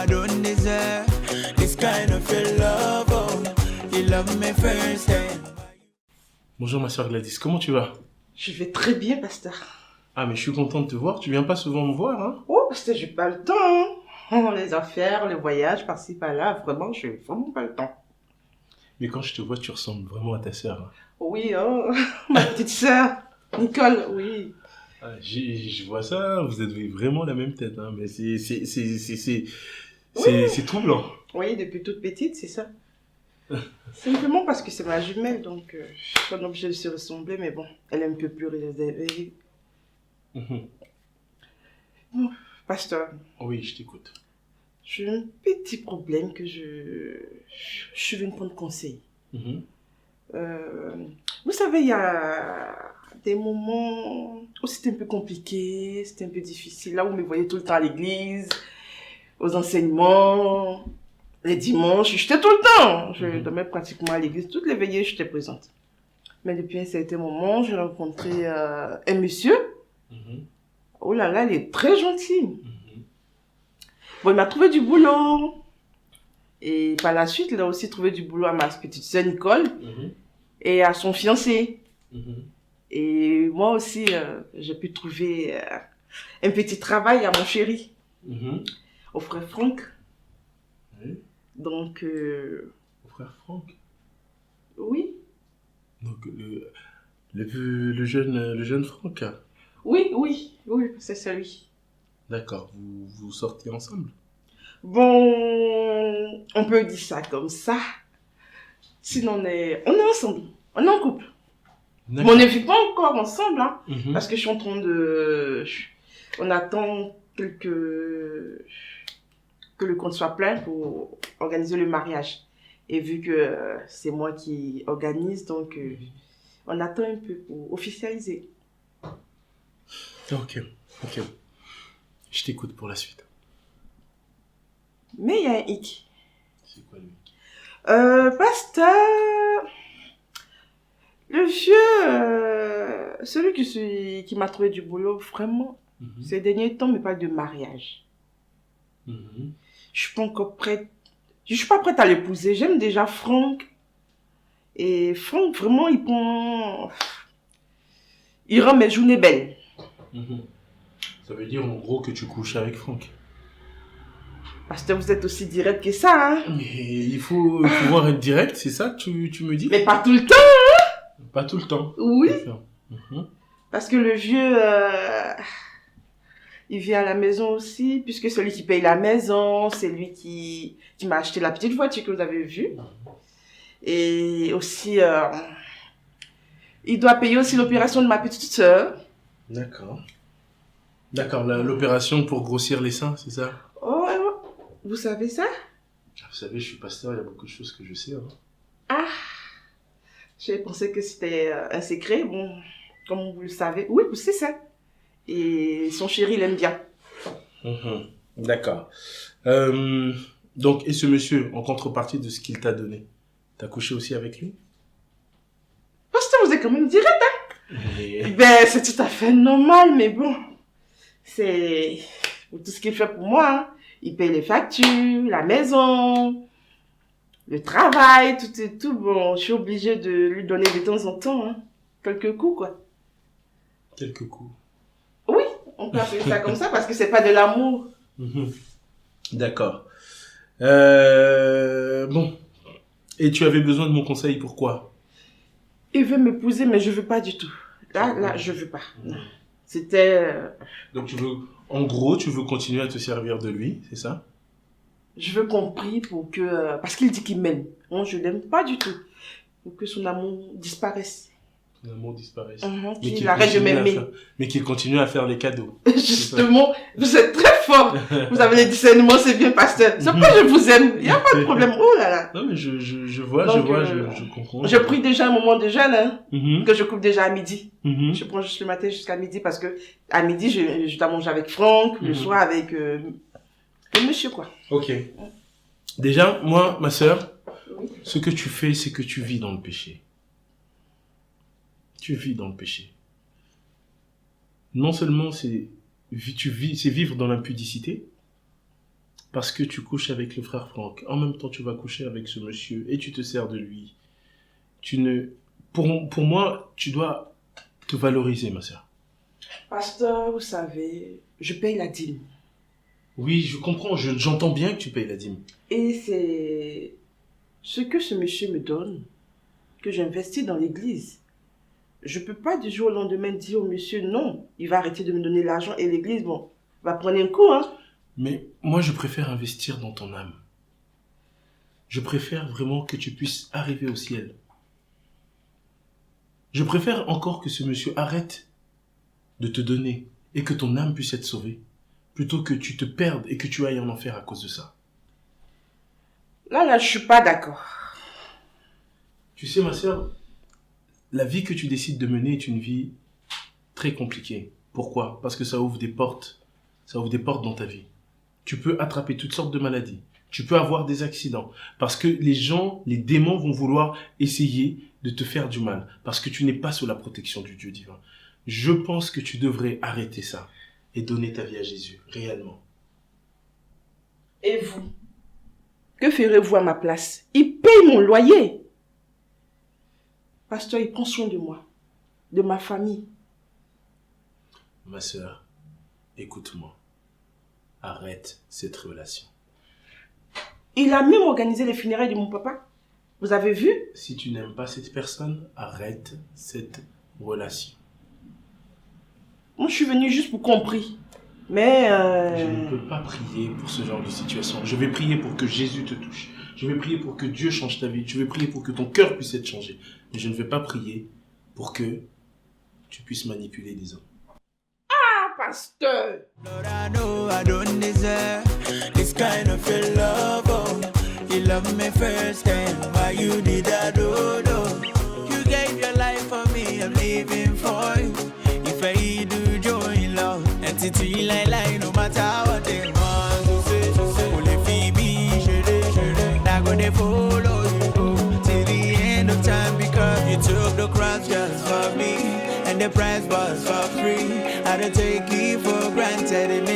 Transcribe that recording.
I don't deserve this kind of your love. Oh, you love me first time. Bonjour ma soeur Gladys, comment tu vas? Je vais très bien, pasteur. Ah mais je suis content de te voir, tu viens pas souvent me voir hein? Oh, pasteur, j'ai pas le temps. Hein. Oh, les affaires, les voyages, par-ci, par-là, vraiment, j'ai vraiment pas le temps. Mais quand je te vois, tu ressembles vraiment à ta sœur. Hein. Oui, oh, ma petite sœur, Nicole, oui. Ah, je vois ça, vous avez vraiment la même tête, hein, mais c'est troublant. Oui, depuis toute petite, c'est ça. Simplement parce que c'est ma jumelle, donc je suis obligée de se ressembler, mais bon, elle est un peu plus réservée. Oh, pasteur. Oui, je t'écoute. J'ai un petit problème que je suis venue prendre conseil. Vous savez, il y a des moments où c'était un peu compliqué, c'était un peu difficile. Là, vous me voyez tout le temps à l'église, aux enseignements, les dimanches, j'étais tout le temps. Je dormais pratiquement à l'église, toutes les veillées, j'étais présente. Mais depuis un certain moment, j'ai rencontré un monsieur. Oh là là, il est très gentil. Bon, il m'a trouvé du boulot. Et par la suite, il a aussi trouvé du boulot à ma petite sœur Nicole et à son fiancé. Et moi aussi, j'ai pu trouver un petit travail à mon chéri, au frère Franck. Oui. Donc, Au frère Franck? Oui. Donc, le jeune Franck? Oui, c'est celui. D'accord, vous sortez ensemble? Bon, on peut dire ça comme ça. Sinon, on est ensemble, on est en couple. Mais on ne vit pas encore ensemble, hein, parce que je suis en train de... On attend que le compte soit plein pour organiser le mariage. Et vu que c'est moi qui organise, donc on attend un peu pour officialiser. Ok. Je t'écoute pour la suite. Mais il y a un hic. C'est quoi le hic? Pasteur, le vieux, celui qui m'a trouvé du boulot, vraiment, ces derniers temps, me parle de mariage. Je suis pas encore prête. Je suis pas prête à l'épouser. J'aime déjà Franck. Et Franck, vraiment, il rend mes journées belles. Ça veut dire en gros que tu couches avec Franck. Pasteur, vous êtes aussi direct que ça, hein? Mais il faut pouvoir être direct, c'est ça que tu me dis? Mais pas tout le temps, hein? Pas tout le temps. Oui. Parce que le vieux, il vient à la maison aussi, puisque celui qui paye la maison, c'est lui qui m'a acheté la petite voiture que vous avez vue. Et aussi, il doit payer aussi l'opération de ma petite sœur. D'accord, l'opération pour grossir les seins, c'est ça? Oh, vous savez ça? Vous savez, je suis pasteur, il y a beaucoup de choses que je sais. Hein. Ah, j'ai pensé que c'était un secret. Bon, comme vous le savez, oui, c'est ça. Et son chéri l'aime bien. D'accord. Donc, et ce monsieur, en contrepartie de ce qu'il t'a donné, t'as couché aussi avec lui? Pasteur, vous êtes quand même direct, hein? Ben, c'est tout à fait normal, mais bon, c'est tout ce qu'il fait pour moi. Hein. Il paye les factures, la maison, le travail, tout et tout. Bon, je suis obligée de lui donner de temps en temps, hein, quelques coups, quoi. Quelques coups? Oui, on peut appeler ça comme ça parce que c'est pas de l'amour. D'accord. Bon. Et tu avais besoin de mon conseil, pourquoi? Il veut m'épouser, mais je veux pas du tout. Là, je veux pas. C'était... Donc en gros, tu veux continuer à te servir de lui, c'est ça? Je veux qu'on prie pour que... parce qu'il dit qu'il m'aime. Moi, je l'aime pas du tout. Pour que son amour disparaisse. Son amour disparaisse. Qu'il arrête de m'aimer. Mais qu'il continue à faire les cadeaux. Justement, vous êtes très fort. Vous avez les discernements, c'est bien, pasteur. C'est pas je vous aime. Il n'y a pas de problème. Oh là là. Non, mais je vois, je comprends. Je prie déjà un moment de jeûne, hein, que je coupe déjà à midi. Je prends juste le matin jusqu'à midi parce que à midi, je dois manger avec Franck, le soir avec le monsieur, quoi. Ok. Déjà, moi, ma sœur, ce que tu fais, c'est que tu vis dans le péché. Tu vis dans le péché. Non seulement c'est vivre dans l'impudicité, parce que tu couches avec le frère Franck, en même temps tu vas coucher avec ce monsieur et tu te sers de lui. Pour moi, tu dois te valoriser, ma sœur. Pasteur, vous savez, je paye la dîme. Oui, je comprends, j'entends bien que tu payes la dîme. Et c'est ce que ce monsieur me donne que j'investis dans l'église. Je ne peux pas du jour au lendemain dire au monsieur non, il va arrêter de me donner l'argent et l'église, bon, va prendre un coup, hein. Mais moi, je préfère investir dans ton âme. Je préfère vraiment que tu puisses arriver au ciel. Je préfère encore que ce monsieur arrête de te donner et que ton âme puisse être sauvée, plutôt que tu te perdes et que tu ailles en enfer à cause de ça. Là, je suis pas d'accord. Tu sais, ma sœur, la vie que tu décides de mener est une vie très compliquée. Pourquoi? Parce que ça ouvre des portes. Ça ouvre des portes dans ta vie. Tu peux attraper toutes sortes de maladies. Tu peux avoir des accidents. Parce que les démons vont vouloir essayer de te faire du mal. Parce que tu n'es pas sous la protection du Dieu divin. Je pense que tu devrais arrêter ça et donner ta vie à Jésus, réellement. Et vous? Que ferez-vous à ma place? Il paye mon loyer. Pasteur, il prend soin de moi, de ma famille. Ma sœur, écoute-moi. Arrête cette relation. Il a même organisé les funérailles de mon papa. Vous avez vu? Si tu n'aimes pas cette personne, arrête cette relation. Moi, je suis venue juste pour comprendre. Mais Je ne peux pas prier pour ce genre de situation. Je vais prier pour que Jésus te touche. Je vais prier pour que Dieu change ta vie. Je vais prier pour que ton cœur puisse être changé. Mais je ne vais pas prier pour que tu puisses manipuler des hommes. Ah, pasteur! Lord, I know I don't deserve this kind of your love. Oh, you love me first, and why you did that? Oh, no. You gave your life for me, I'm living for you. If I do join love, and titi lie, no matter what they want to say. Only Phoebe, not gonna follow you till the end of time, because you took the cross just for me, and the price was for free. I don't take it for granted.